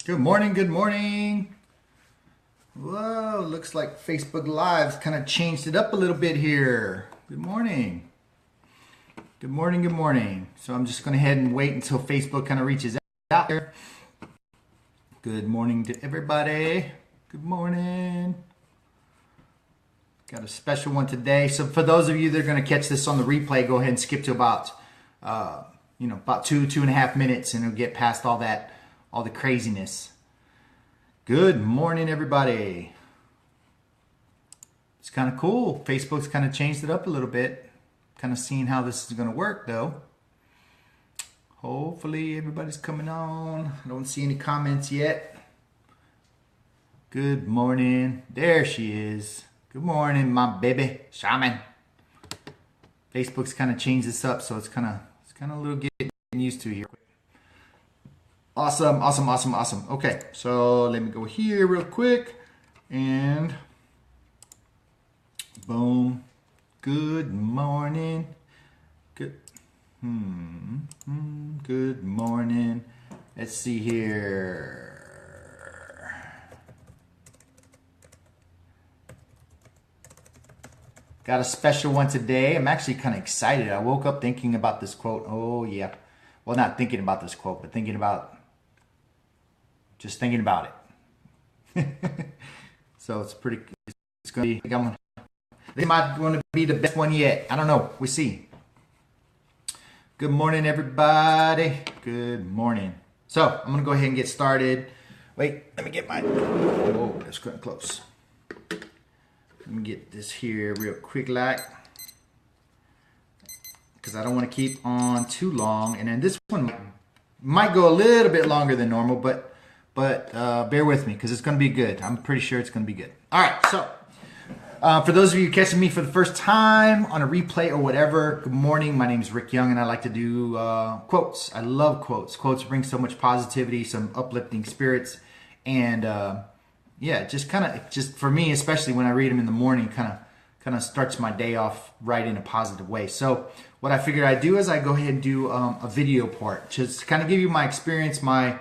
Good morning, good morning. Whoa, looks like Facebook Live's kind of changed it up a little bit here. Good morning. Good morning, good morning. So I'm just going to head and wait until Facebook kind of reaches out here. Good morning to everybody. Good morning. Got a special one today. So for those of you that are going to catch this on the replay, go ahead and skip to about, about 2.5 minutes, and it'll get past all the craziness. Good morning, everybody. It's kind of cool. Facebook's kind of changed it up a little bit. Kind of seeing how this is going to work, though. Hopefully, everybody's coming on. I don't see any comments yet. Good morning. There she is. Good morning, my baby shaman. Facebook's kind of changed this up, so it's kind of a little getting used to here. Awesome. Okay, so let me go here real quick and boom. Good morning. Good morning. Let's see here. Got a special one today. I'm actually kind of excited. I woke up thinking about this quote. Oh yeah. Well, not thinking about this quote, but thinking about it. So it's pretty, it's going to be, they might want to be the best one yet. I don't know. We'll see. Good morning, everybody. Good morning. So I'm going to go ahead and get started. Wait, let me get my, oh, that's getting close. Let me get this here real quick like, because I don't want to keep on too long. And then this one might go a little bit longer than normal, but bear with me because it's going to be good. I'm pretty sure it's going to be good. All right, so for those of you catching me for the first time on a replay or whatever, good morning. My name is Rick Young, and I like to do quotes. I love quotes. Quotes bring so much positivity, some uplifting spirits, and yeah, just for me, especially when I read them in the morning, kind of starts my day off right in a positive way. So what I figured I'd do is I go ahead and do a video part, just to kind of give you my experience, my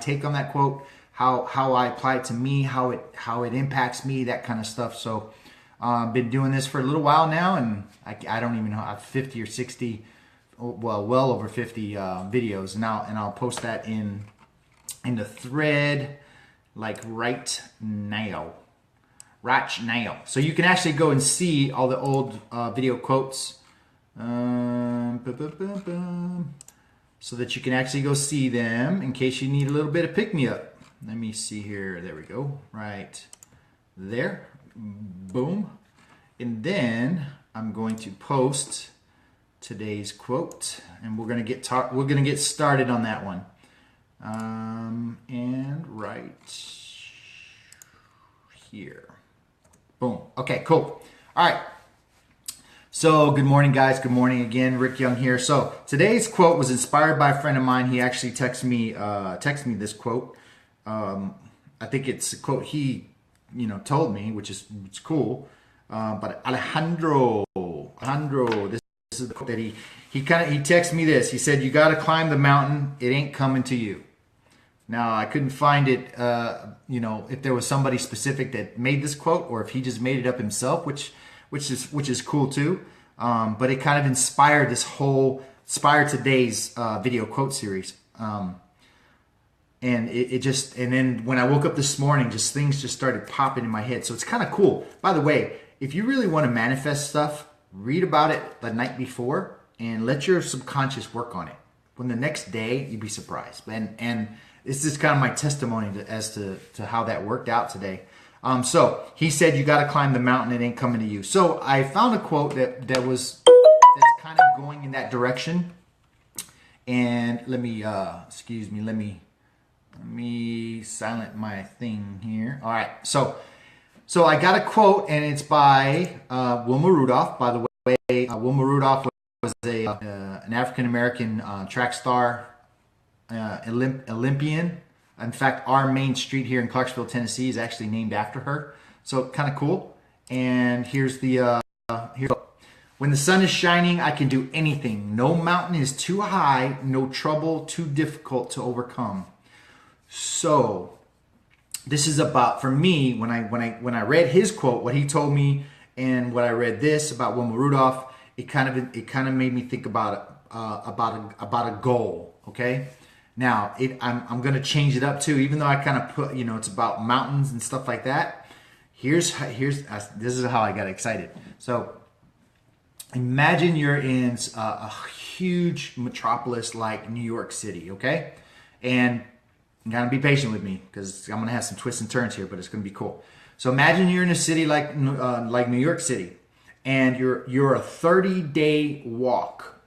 take on that quote, how I apply it to me, how it impacts me, that kind of stuff. So I've been doing this for a little while now, and I don't even know, I have 50 or 60, well over 50 videos now, and I'll post that in the thread like right now. So you can actually go and see all the old video quotes, so that you can actually go see them in case you need a little bit of pick-me-up. Let me see here. There we go. Right there. Boom. And then I'm going to post today's quote, and we're gonna get started on that one. And right here. Boom. Okay, cool. All right. So good morning, guys. Good morning again. Rick Young here. So today's quote was inspired by a friend of mine. He actually texted me this quote. I think it's a quote he, told me, which is cool. But Alejandro, this is the quote that he texted me this. He said, "You got to climb the mountain. It ain't coming to you." Now, I couldn't find it, if there was somebody specific that made this quote or if he just made it up himself, which is cool too. But it kind of inspired today's video quote series. And and then when I woke up this morning, things just started popping in my head. So it's kind of cool. By the way, if you really want to manifest stuff, read about it the night before and let your subconscious work on it. When the next day, you'd be surprised. And this is kind of my testimony as to how that worked out today. So he said, "You got to climb the mountain. It ain't coming to you." So I found a quote that's kind of going in that direction. And let me, let me silent my thing here. All right. So I got a quote, and it's by Wilma Rudolph. By the way, Wilma Rudolph was an African-American track star, Olympian. In fact, our main street here in Clarksville, Tennessee is actually named after her. So kind of cool. And here's when the sun is shining, I can do anything. No mountain is too high, no trouble too difficult to overcome. So this is about, for me, when I read his quote, what he told me, and what I read this about Wilma Rudolph, it kind of made me think about a goal. Okay, now I'm going to change it up too, even though I kind of put, it's about mountains and stuff like that. This is how I got excited. So imagine you're in a huge metropolis like New York City. Okay, and you gotta be patient with me because I'm gonna have some twists and turns here, but it's gonna be cool. So imagine you're in a city like New York City, and you're a 30-day walk,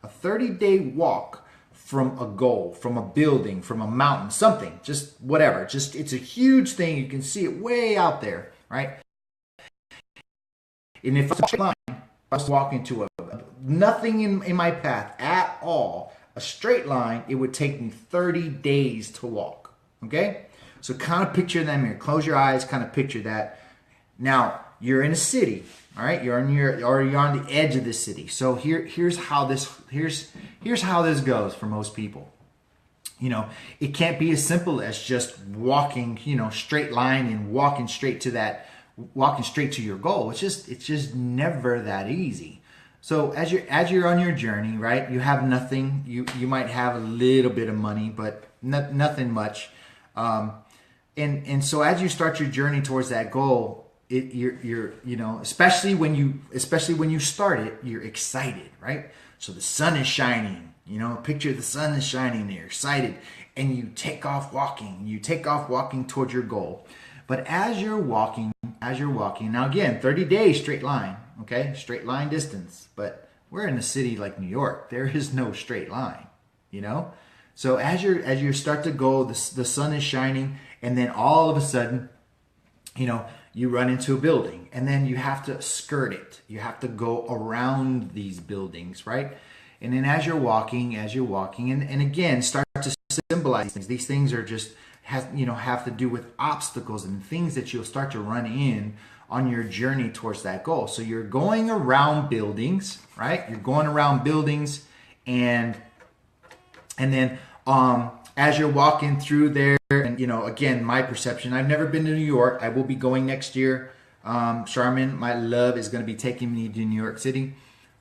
from a goal, from a building, from a mountain, something, just whatever. Just it's a huge thing. You can see it way out there, right? And if I was walking to nothing in my path at all, a straight line, it would take me 30 days to walk. Okay, so kind of picture that mirror. Close your eyes, kind of picture that. Now you're in a city, all right. You're on the edge of the city. So here's how this goes for most people. It can't be as simple as just walking, straight line and walking straight to your goal. It's just never that easy. So as you're on your journey, right? You have nothing. You might have a little bit of money, but nothing much. And so as you start your journey towards that goal, you're especially when you start it, you're excited, right? So the sun is shining, picture the sun is shining, you're excited, and you take off walking towards your goal. But as you're walking, now again, 30 days straight line, okay? Straight line distance, but we're in a city like New York. There is no straight line, So as you start to go, the sun is shining, and then all of a sudden, you run into a building, and then you have to skirt it. You have to go around these buildings, right? And then as you're walking, and again, start to symbolize things. These things are just have to do with obstacles and things that you'll start to run in on your journey towards that goal. So you're going around buildings, right? You're going around buildings, and then as you're walking through there, and again, my perception, I've never been to New York. I will be going next year. Charmin, my love, is going to be taking me to New York City.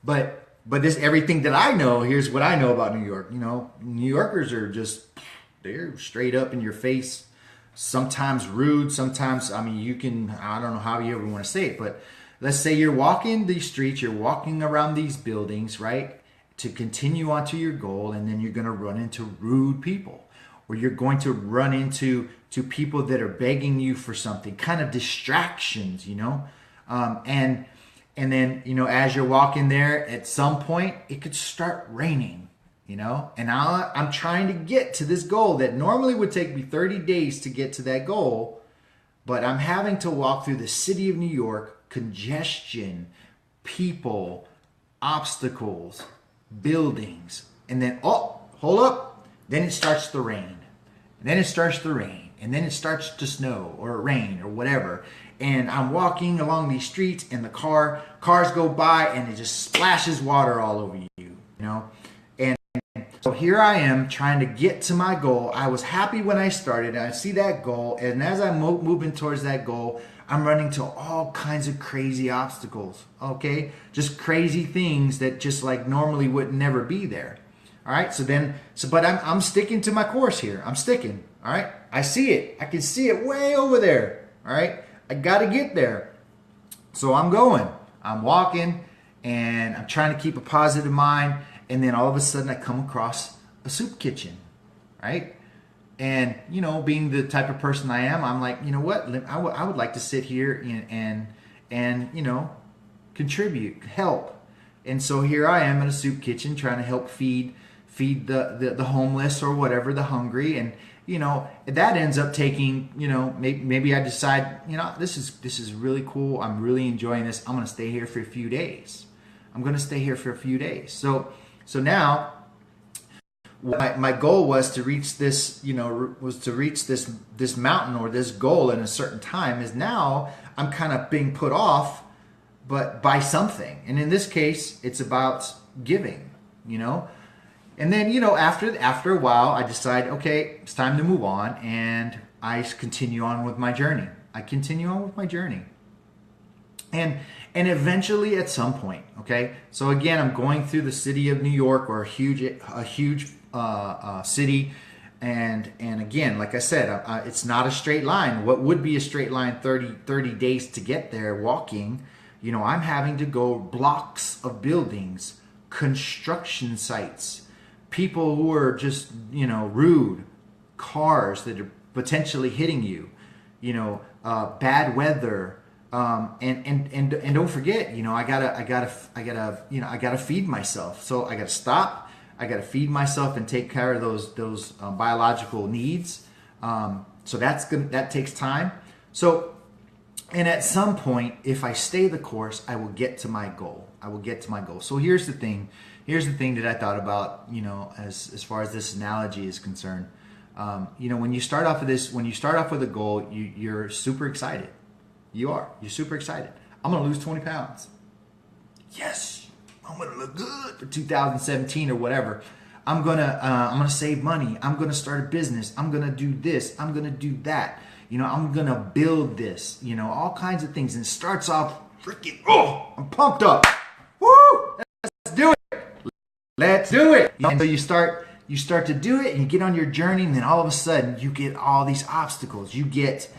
But this, everything that I know, here's what I know about New York. New Yorkers are they're straight up in your face, sometimes rude, sometimes, I don't know how you ever want to say it, but let's say you're walking these streets, you're walking around these buildings, right? To continue on to your goal, and then you're going to run into rude people, or you're going to run into people that are begging you for something, kind of distractions, and then as you're walking there, at some point it could start raining, and I'm trying to get to this goal that normally would take me 30 days to get to that goal, but I'm having to walk through the city of New York, congestion, people, obstacles, buildings, and then hold up, then it starts to rain, and then it starts to snow or rain or whatever, and I'm walking along these streets, and the cars go by, and it just splashes water all over you, and so here I am trying to get to my goal. I was happy when I started, I see that goal, and as I'm moving towards that goal, I'm running to all kinds of crazy obstacles, okay? Just crazy things that just like normally would never be there. All right, but I'm sticking to my course here. I'm sticking, all right? I see it. I can see it way over there, all right? I got to get there. So I'm going. I'm walking, and I'm trying to keep a positive mind, and then all of a sudden I come across a soup kitchen, right? And, being the type of person I am, I'm like, what? I would like to sit here and contribute, help. And so here I am in a soup kitchen trying to help feed the homeless or whatever, the hungry. And, that ends up taking, maybe I decide, this is really cool. I'm really enjoying this. I'm going to stay here for a few days. So now, my goal was to reach this, this mountain or this goal in a certain time. Is now I'm kind of being put off, but by something. And in this case, it's about giving, And then, you know, after a while, I decide, okay, it's time to move on, and I continue on with my journey. I continue on with my journey. And eventually at some point, okay, so again, I'm going through the city of New York, or a huge city, and again, like I said, it's not a straight line. What would be a straight line, 30 days to get there walking, you know, I'm having to go blocks of buildings, construction sites, people who are just, you know, rude, cars that are potentially hitting you, you know, bad weather. And don't forget, you know, I gotta feed myself. So I gotta stop. I gotta feed myself and take care of those biological needs. So that takes time. So, and at some point, if I stay the course, I will get to my goal. I will get to my goal. So here's the thing. Here's the thing that I thought about, you know, as far as this analogy is concerned. You know, when you start off with a goal, you're super excited. You're super excited. I'm going to lose 20 pounds. Yes, I'm going to look good for 2017 or whatever. I'm going to save money. I'm going to start a business. I'm going to do this. I'm going to do that. You know, I'm going to build this, you know, all kinds of things. And it starts off freaking, I'm pumped up. Woo! Let's do it. Let's do it. And so you start to do it, and you get on your journey, and then all of a sudden you get all these obstacles. You get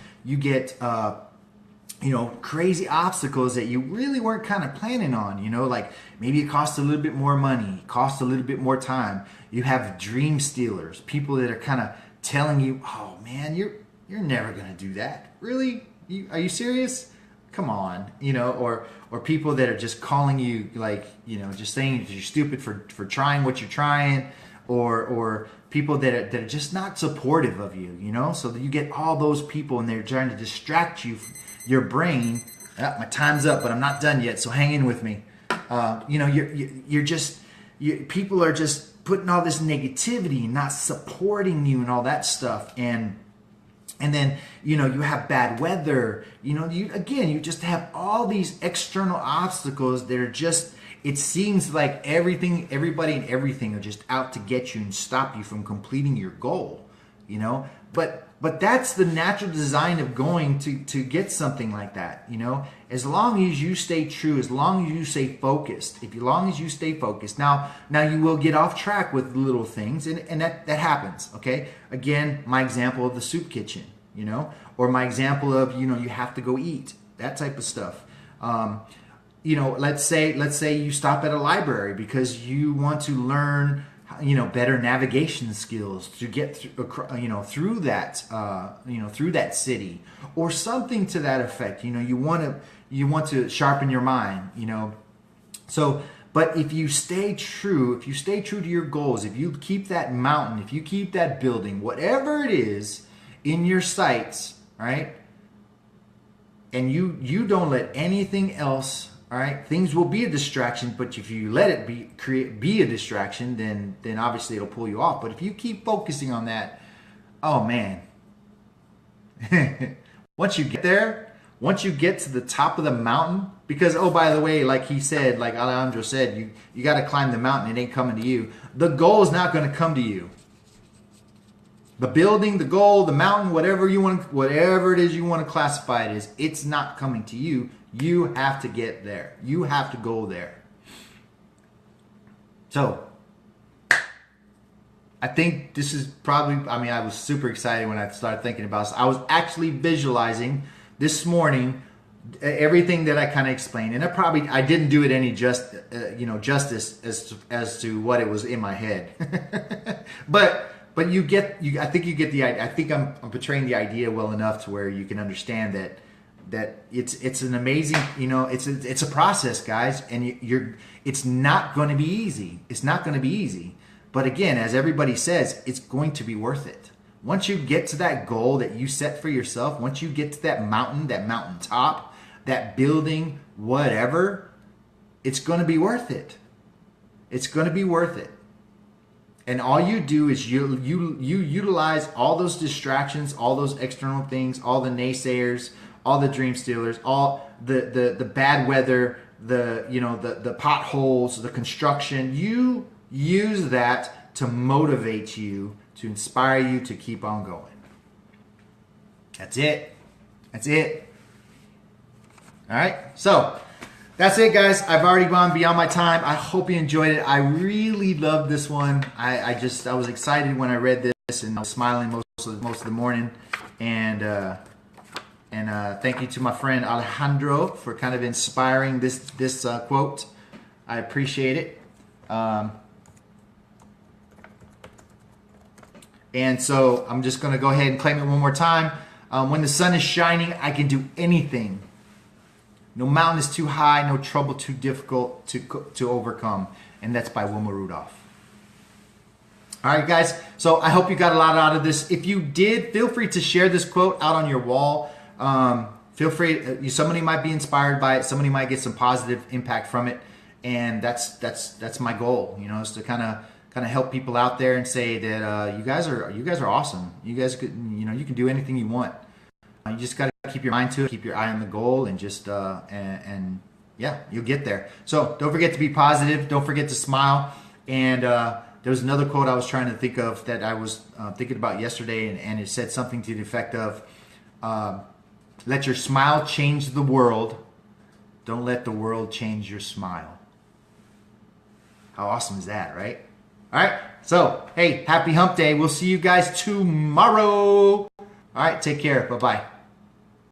you know, crazy obstacles that you really weren't kind of planning on, you know, like maybe it costs a little bit more money, costs a little bit more time. You have dream stealers, people that are kind of telling you, oh man, you're never going to do that. Really? Are you serious? Come on, you know, or people that are just calling you, like, you know, just saying that you're stupid for trying what you're trying, or people that are just not supportive of you, you know. So that you get all those people, and they're trying to distract you, your brain. My time's up, but I'm not done yet, so hang in with me. You know, people are just putting all this negativity and not supporting you and all that stuff, and then, you know, you have bad weather, you know, you just have all these external obstacles that are just, it seems like everybody and everything are just out to get you and stop you from completing your goal, you know. But that's the natural design of going to get something like that, you know. As long as you stay true, as long as you stay focused, now you will get off track with little things, and that happens, okay. Again, my example of the soup kitchen, you know, or my example of, you know, you have to go eat, that type of stuff. You know, let's say you stop at a library because you want to learn, you know, better navigation skills to get through, you know, through that city, or something to that effect. You know, you want to sharpen your mind, you know. So, but if you stay true to your goals, if you keep that mountain, if you keep that building, whatever it is in your sights, right? And you don't let anything else. All right, things will be a distraction, but if you let it be a distraction, then obviously it'll pull you off. But if you keep focusing on that, oh man, once you get there, once you get to the top of the mountain, because, oh, by the way, like he said, like Alejandro said, you got to climb the mountain. It ain't coming to you. The goal is not going to come to you. The building, the goal, the mountain, whatever it is you want to classify it as, it's not coming to you. You have to get there. You have to go there. So, I think this is probably, I mean, I was super excited when I started thinking about this. I was actually visualizing this morning everything that I kind of explained, and I didn't do it any justice as to what it was in my head. But I think you get the idea. I think I'm portraying the idea well enough to where you can understand that it's an amazing, you know, it's a process, guys, and it's not going to be easy. It's not going to be easy. But again, as everybody says, it's going to be worth it. Once you get to that goal that you set for yourself, once you get to that mountaintop, that building, whatever, it's going to be worth it. It's going to be worth it. And all you do is you utilize all those distractions, all those external things, all the naysayers, all the dream stealers, all the bad weather, the potholes, the construction. You use that to motivate you, to inspire you to keep on going. That's it. That's it. All right. So that's it, guys. I've already gone beyond my time. I hope you enjoyed it. I really loved this one. I was excited when I read this, and I was smiling most of the morning. And thank you to my friend Alejandro for kind of inspiring this quote. I appreciate it. And so I'm just going to go ahead and claim it one more time. When the sun is shining, I can do anything. No mountain is too high, no trouble too difficult to overcome. And that's by Wilma Rudolph. All right, guys. So I hope you got a lot out of this. If you did, feel free to share this quote out on your wall. Feel free. Somebody might be inspired by it. Somebody might get some positive impact from it. And that's my goal. You know, is to kind of help people out there and say that you guys are awesome. You guys could, you can do anything you want. You just got to keep your mind to it, keep your eye on the goal, and just and yeah, you'll get there. So don't forget to be positive. Don't forget to smile. And there was another quote I was trying to think of that I was thinking about yesterday, and it said something to the effect of, "Let your smile change the world. Don't let the world change your smile." How awesome is that, right? All right. So hey, happy Hump Day. We'll see you guys tomorrow. All right. Take care. Bye bye.